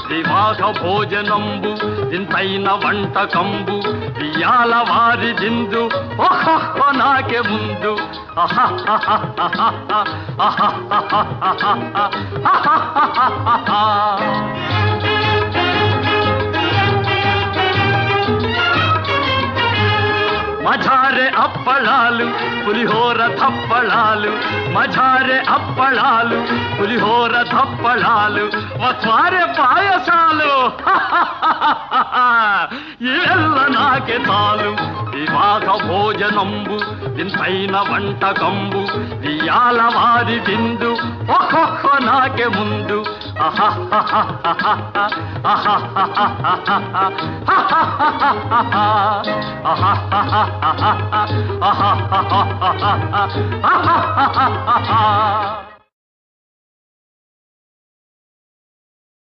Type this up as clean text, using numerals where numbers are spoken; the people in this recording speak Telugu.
వివాహ భోజనంబు ఇంతైన వంటకంబు ఇయాల వారి దిందు ఓహో నాకే ముందు మజారే అప్పళాలు పులిహోర థప్పళాలు మజారే అప్పళాలు పులిహోర థప్పళాలు వస్వారే పాయసాలు ఇవెల్ల నాకే చాలు వివాహ భోజనంబు ఇంతైన వంటకంబు ఇయాల వారి విందు ఒక్కొక్క నాకే ముందు ఆహా